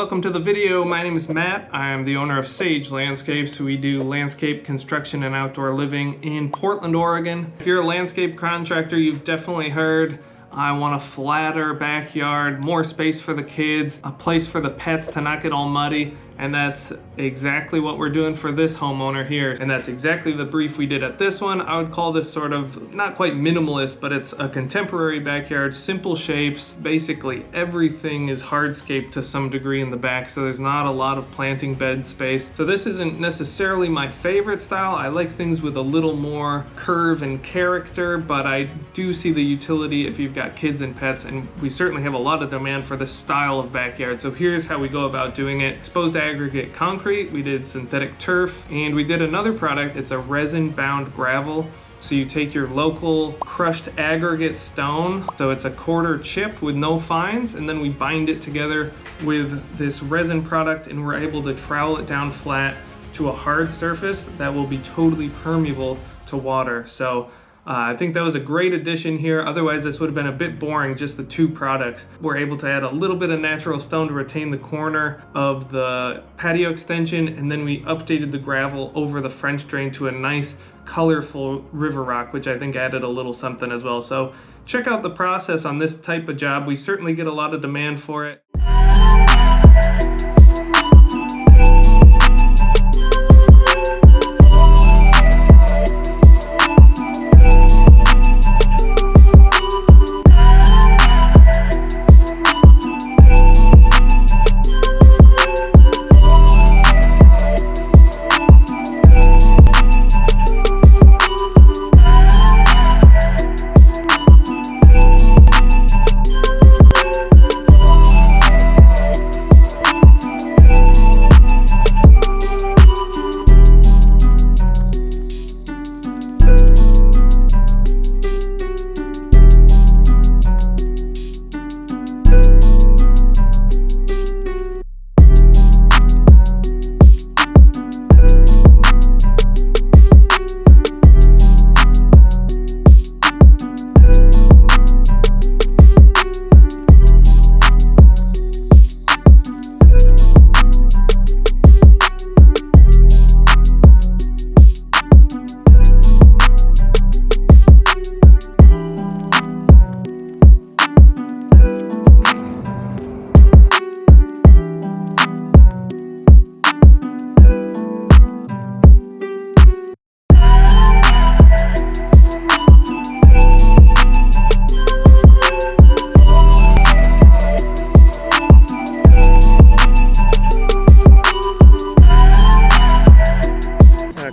welcome to the video. My name is Matt. I'm the owner of Sage Landscapes. We do landscape construction and outdoor living in Portland, Oregon. If you're a landscape contractor, you've definitely heard, I want a flatter backyard, more space for the kids, a place for the pets to not get all muddy. And that's exactly what we're doing for this homeowner here. And that's exactly the brief we did at this one. I would call this sort of, not quite minimalist, but it's a contemporary backyard, simple shapes. Basically everything is hardscape to some degree in the back, so there's not a lot of planting bed space. So this isn't necessarily my favorite style. I like things with a little more curve and character, but I do see the utility if you've got kids and pets, and we certainly have a lot of demand for this style of backyard. So here's how we go about doing it. Exposed aggregate concrete, we did synthetic turf, and we did another product. It's a resin bound gravel. So you take your local crushed aggregate stone, so it's a quarter chip with no fines, and then we bind it together with this resin product, and we're able to trowel it down flat to a hard surface that will be totally permeable to water. So I think that was a great addition here. Otherwise, this would have been a bit boring, just the two products. We're able to add a little bit of natural stone to retain the corner of the patio extension, and then we updated the gravel over the French drain to a nice, colorful river rock, which I think added a little something as well. So check out the process on this type of job. We certainly get a lot of demand for it.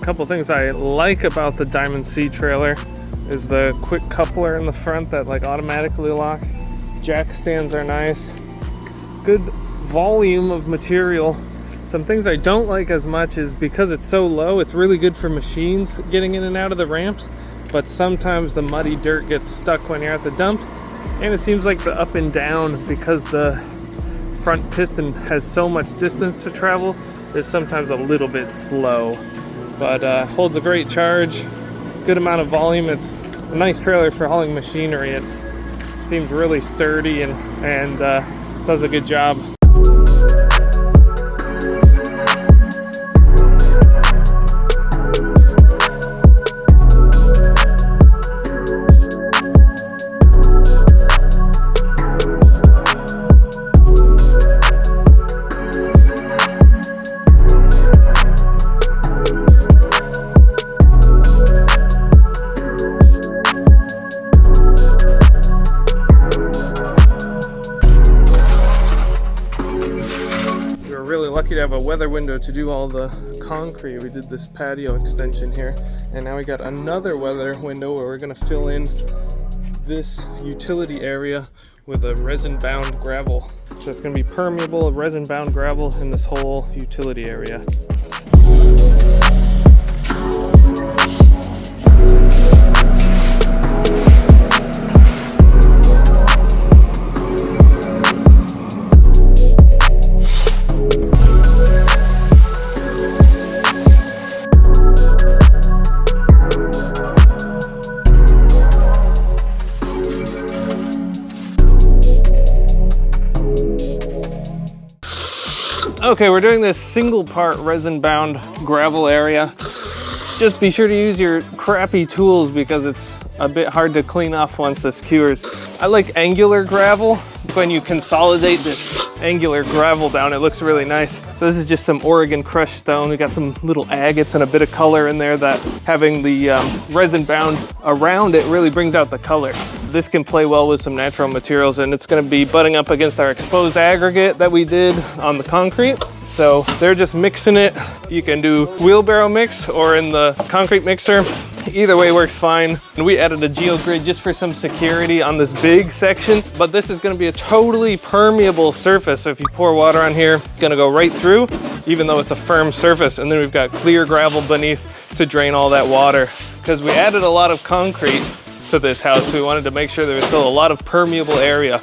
Couple things I like about the Diamond C trailer is the quick coupler in the front that like automatically locks. Jack stands are nice. Good volume of material. Some things I don't like as much is because it's so low, it's really good for machines getting in and out of the ramps, but sometimes the muddy dirt gets stuck when you're at the dump, and it seems like the up and down, because the front piston has so much distance to travel, is sometimes a little bit slow. But holds a great charge, good amount of volume. It's a nice trailer for hauling machinery. It seems really sturdy and does a good job. Lucky to have a weather window to do all the concrete. We did this patio extension here, and now we got another weather window where we're going to fill in this utility area with a resin bound gravel. So it's going to be permeable resin bound gravel in this whole utility area. Okay, we're doing this single part resin bound gravel area. Just be sure to use your crappy tools because it's a bit hard to clean off once this cures. I like angular gravel. When you consolidate this angular gravel down, it looks really nice. So this is just some Oregon crushed stone. We got some little agates and a bit of color in there that having the resin bound around it really brings out the color. This can play well with some natural materials, and it's gonna be butting up against our exposed aggregate that we did on the concrete. So they're just mixing it. You can do wheelbarrow mix or in the concrete mixer. Either way works fine. And we added a geogrid just for some security on this big section, but this is gonna be a totally permeable surface. So if you pour water on here, it's gonna go right through, even though it's a firm surface. And then we've got clear gravel beneath to drain all that water. Because we added a lot of concrete to this house, we wanted to make sure there was still a lot of permeable area.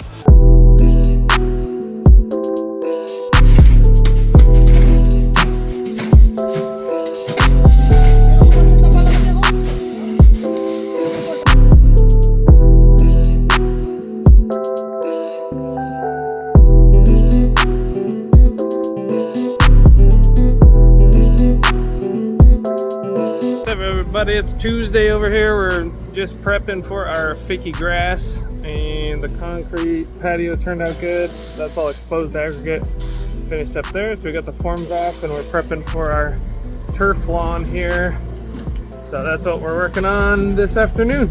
Everybody, it's Tuesday over here. We're just prepping for our fakey grass, and the concrete patio turned out good. That's all exposed aggregate finished up there. So we got the forms off and we're prepping for our turf lawn here. So that's what we're working on this afternoon.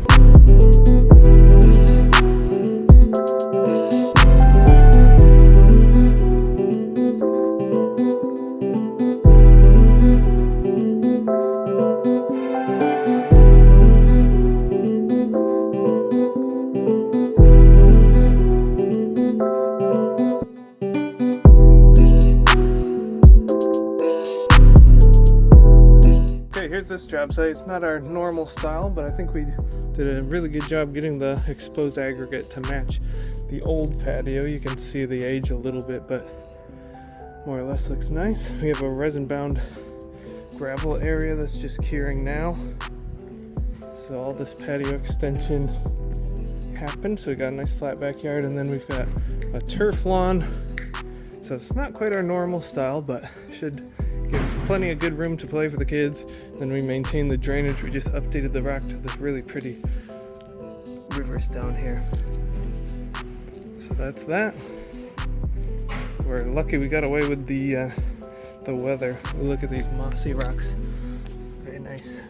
Here's this job site. It's not our normal style, but I think we did a really good job getting the exposed aggregate to match the old patio. You can see the age a little bit, but more or less looks nice. We have a resin bound gravel area that's just curing now. So all this patio extension happened. So we got a nice flat backyard, and then we've got a turf lawn. So it's not quite our normal style, but should give plenty of good room to play for the kids. Then we maintain the drainage. We just updated the rock to this really pretty rivers down here. So that's that. We're lucky we got away with the weather. Look at these mossy rocks. Very nice.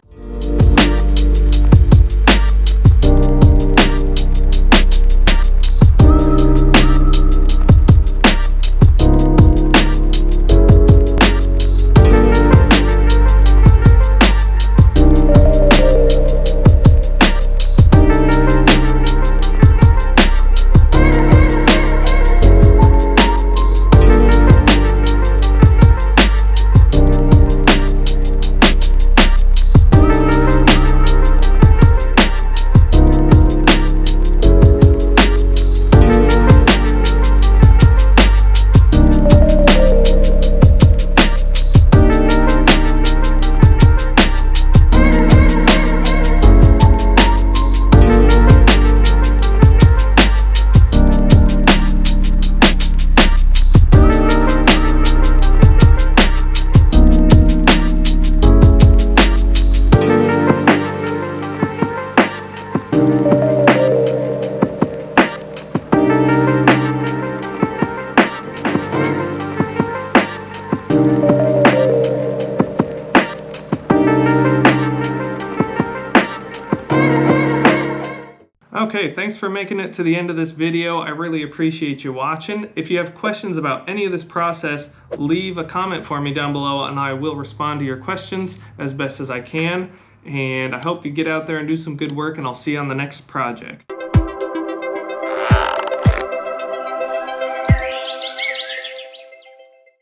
Okay, thanks for making it to the end of this video. I really appreciate you watching. If you have questions about any of this process, leave a comment for me down below and I will respond to your questions as best as I can. And I hope you get out there and do some good work, and I'll see you on the next project.